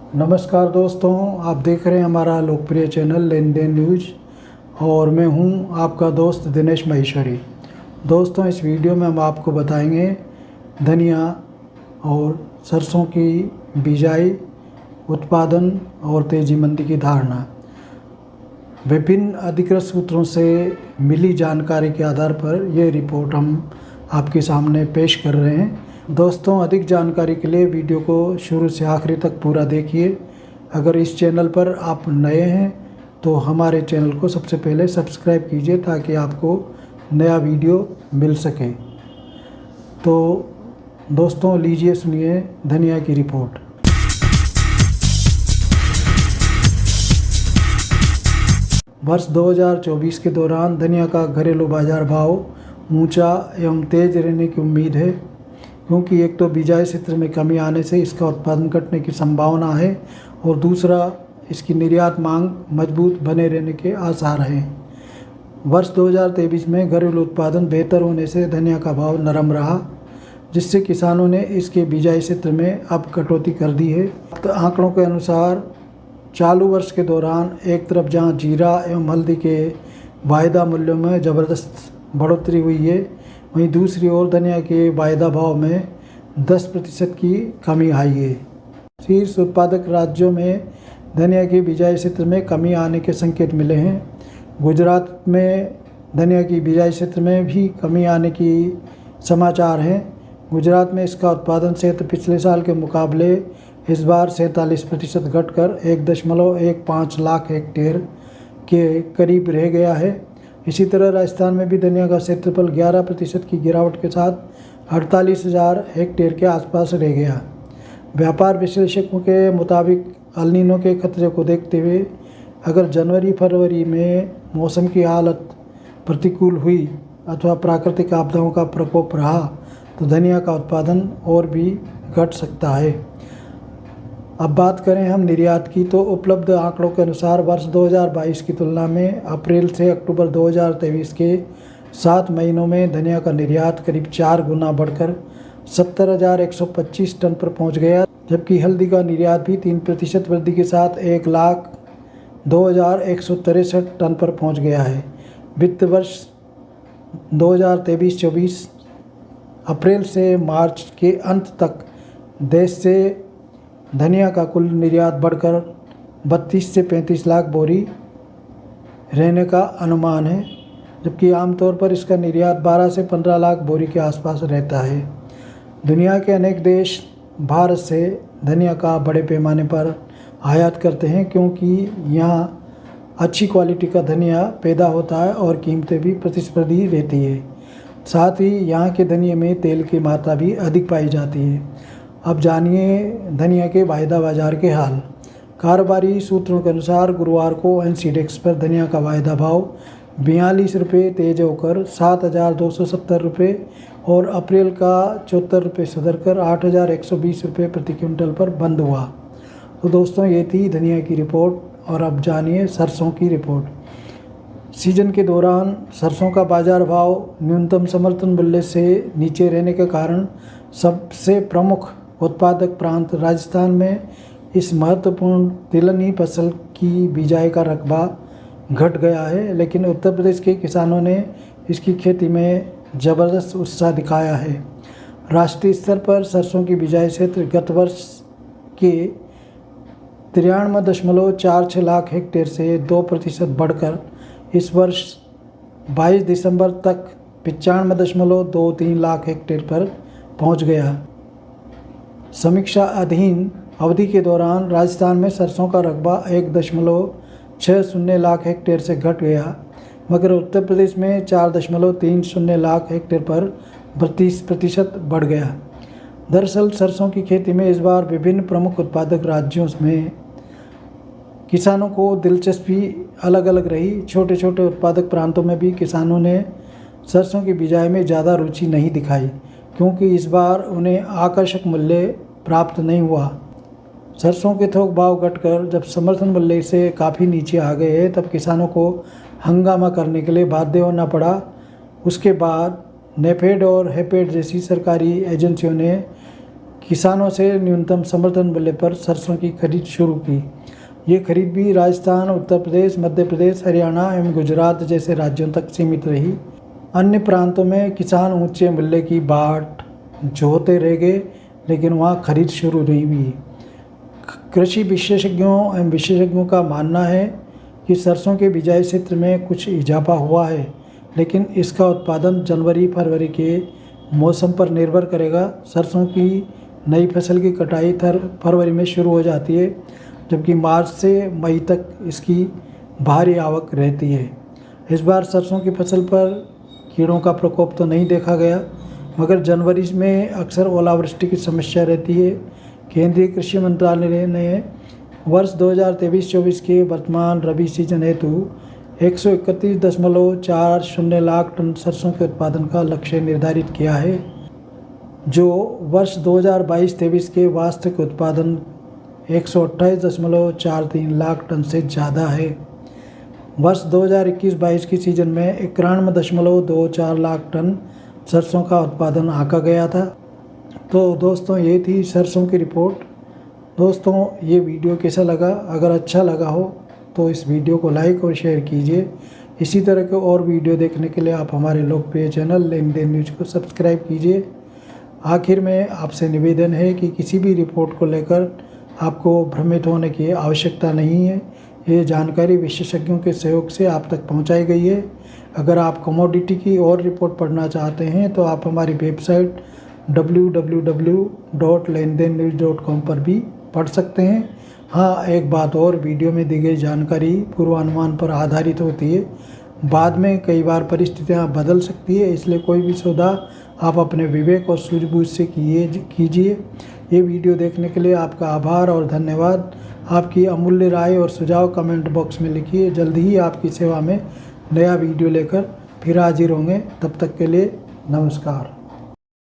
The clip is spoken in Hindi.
नमस्कार दोस्तों, आप देख रहे हैं हमारा लोकप्रिय चैनल लेन देन न्यूज और मैं हूं आपका दोस्त दिनेश माहेश्वरी। दोस्तों, इस वीडियो में हम आपको बताएंगे धनिया और सरसों की बिजाई, उत्पादन और तेजी मंदी की धारणा। विभिन्न अधिकृत सूत्रों से मिली जानकारी के आधार पर यह रिपोर्ट हम आपके सामने पेश कर रहे हैं। दोस्तों, अधिक जानकारी के लिए वीडियो को शुरू से आखिरी तक पूरा देखिए। अगर इस चैनल पर आप नए हैं तो हमारे चैनल को सबसे पहले सब्सक्राइब कीजिए ताकि आपको नया वीडियो मिल सके। तो दोस्तों, लीजिए सुनिए धनिया की रिपोर्ट। वर्ष 2024 के दौरान धनिया का घरेलू बाजार भाव ऊंचा एवं तेज रहने की उम्मीद है, क्योंकि एक तो बिजाई क्षेत्र में कमी आने से इसका उत्पादन घटने की संभावना है और दूसरा इसकी निर्यात मांग मजबूत बने रहने के आसार हैं। वर्ष 2023 में घरेलू उत्पादन बेहतर होने से धनिया का भाव नरम रहा, जिससे किसानों ने इसके बिजाई क्षेत्र में अब कटौती कर दी है। तो आंकड़ों के अनुसार चालू वर्ष के दौरान एक तरफ जहां जीरा एवं हल्दी के वायदा मूल्यों में ज़बरदस्त बढ़ोतरी हुई है, वहीं दूसरी ओर धनिया के वायदा भाव में 10% की कमी आई है। शीर्ष उत्पादक राज्यों में धनिया की बिजाई क्षेत्र में कमी आने के संकेत मिले हैं। गुजरात में धनिया की बिजाई क्षेत्र में भी कमी आने की समाचार हैं। गुजरात में इसका उत्पादन क्षेत्र पिछले साल के मुकाबले इस बार 47% घटकर 1.15 लाख हेक्टेयर के करीब रह गया है। इसी तरह राजस्थान में भी धनिया का क्षेत्रफल 11% की गिरावट के साथ 48,000 हेक्टेयर के आसपास रह गया। व्यापार विश्लेषकों के मुताबिक एल नीनो के खतरे को देखते हुए अगर जनवरी फरवरी में मौसम की हालत प्रतिकूल हुई अथवा प्राकृतिक आपदाओं का प्रकोप रहा तो धनिया का उत्पादन और भी घट सकता है। अब बात करें हम निर्यात की, तो उपलब्ध आंकड़ों के अनुसार वर्ष 2022 की तुलना में अप्रैल से अक्टूबर 2023 के 7 महीनों में धनिया का निर्यात करीब 4 गुना बढ़कर 70,125 टन पर पहुंच गया, जबकि हल्दी का निर्यात भी 3% वृद्धि के साथ 1,02,163 टन पर पहुंच गया है। वित्त वर्ष 2023-24 अप्रैल से मार्च के अंत तक देश से धनिया का कुल निर्यात बढ़कर 32 से 35 लाख बोरी रहने का अनुमान है, जबकि आमतौर पर इसका निर्यात 12 से 15 लाख बोरी के आसपास रहता है। दुनिया के अनेक देश भारत से धनिया का बड़े पैमाने पर आयात करते हैं, क्योंकि यहाँ अच्छी क्वालिटी का धनिया पैदा होता है और कीमतें भी प्रतिस्पर्धी रहती है। साथ ही यहाँ के धनिये में तेल की मात्रा भी अधिक पाई जाती है। अब जानिए धनिया के वायदा बाजार के हाल। कारोबारी सूत्रों के अनुसार गुरुवार को एनसीडेक्स पर धनिया का वायदा भाव 42 रुपये तेज होकर 7,270 रुपये और अप्रैल का 74 रुपये सुधरकर 8,120 रुपये प्रति क्विंटल पर बंद हुआ। तो दोस्तों, ये थी धनिया की रिपोर्ट। और अब जानिए सरसों की रिपोर्ट। सीजन के दौरान सरसों का बाजार भाव न्यूनतम समर्थन मूल्य से नीचे रहने के कारण सबसे प्रमुख उत्पादक प्रांत राजस्थान में इस महत्वपूर्ण तिलहनी फसल की बिजाई का रकबा घट गया है, लेकिन उत्तर प्रदेश के किसानों ने इसकी खेती में ज़बरदस्त उत्साह दिखाया है। राष्ट्रीय स्तर पर सरसों की बिजाई क्षेत्र गत वर्ष के 93.46 लाख हेक्टेयर से 2% बढ़कर इस वर्ष 22 दिसंबर तक 95.23 लाख हेक्टेयर पर पहुंच गया। समीक्षा अधीन अवधि के दौरान राजस्थान में सरसों का रकबा 1.60 लाख हेक्टेयर से घट गया, मगर उत्तर प्रदेश में 4.30 लाख हेक्टेयर पर 32% बढ़ गया। दरअसल सरसों की खेती में इस बार विभिन्न प्रमुख उत्पादक राज्यों में किसानों को दिलचस्पी अलग अलग रही। छोटे छोटे उत्पादक प्रांतों में भी किसानों ने सरसों की बिजाई में ज़्यादा रुचि नहीं दिखाई, क्योंकि इस बार उन्हें आकर्षक मूल्य प्राप्त नहीं हुआ। सरसों के थोक भाव घटकर जब समर्थन मूल्य से काफ़ी नीचे आ गए तब किसानों को हंगामा करने के लिए बाध्य होना पड़ा। उसके बाद नेफेड और हेपेड जैसी सरकारी एजेंसियों ने किसानों से न्यूनतम समर्थन मूल्य पर सरसों की खरीद शुरू की। ये खरीद भी राजस्थान, उत्तर प्रदेश, मध्य प्रदेश, हरियाणा एवं गुजरात जैसे राज्यों तक सीमित रही। अन्य प्रांतों में किसान ऊंचे मूल्य की बाट जोहते रह गए, लेकिन वहाँ खरीद शुरू नहीं हुई। कृषि विशेषज्ञों एवं विशेषज्ञों का मानना है कि सरसों के बिजाई क्षेत्र में कुछ इजाफा हुआ है, लेकिन इसका उत्पादन जनवरी-फरवरी के मौसम पर निर्भर करेगा। सरसों की नई फसल की कटाई फरवरी में शुरू हो जाती है, जबकि मार्च से मई तक इसकी भारी आवक रहती है। इस बार सरसों की फसल पर कीड़ों का प्रकोप तो नहीं देखा गया, मगर जनवरी में अक्सर ओलावृष्टि की समस्या रहती है। केंद्रीय कृषि मंत्रालय ने वर्ष 2023-24 के वर्तमान रबी सीजन हेतु 131.40 लाख टन सरसों के उत्पादन का लक्ष्य निर्धारित किया है, जो वर्ष 2022-23 के वास्तविक उत्पादन 128.43 लाख टन से ज़्यादा है। वर्ष 2021-22 की सीजन में 91.24 लाख टन सरसों का उत्पादन आंका गया था। तो दोस्तों, ये थी सरसों की रिपोर्ट। दोस्तों, ये वीडियो कैसा लगा? अगर अच्छा लगा हो तो इस वीडियो को लाइक और शेयर कीजिए। इसी तरह के और वीडियो देखने के लिए आप हमारे लोकप्रिय चैनल लेन देन न्यूज को सब्सक्राइब कीजिए। आखिर में आपसे निवेदन है कि किसी भी रिपोर्ट को लेकर आपको भ्रमित होने की आवश्यकता नहीं है। ये जानकारी विशेषज्ञों के सहयोग से आप तक पहुंचाई गई है। अगर आप कमोडिटी की और रिपोर्ट पढ़ना चाहते हैं तो आप हमारी वेबसाइट www.lendennews.com पर भी पढ़ सकते हैं। हाँ, एक बात और, वीडियो में दी गई जानकारी पूर्वानुमान पर आधारित होती है। बाद में कई बार परिस्थितियाँ बदल सकती है, इसलिए कोई भी सौदा आप अपने विवेक और सूझबूझ से कीजिए। ये वीडियो देखने के लिए आपका आभार और धन्यवाद। आपकी अमूल्य राय और सुझाव कमेंट बॉक्स में लिखिए। जल्द ही आपकी सेवा में नया वीडियो लेकर फिर हाजिर होंगे। तब तक के लिए नमस्कार।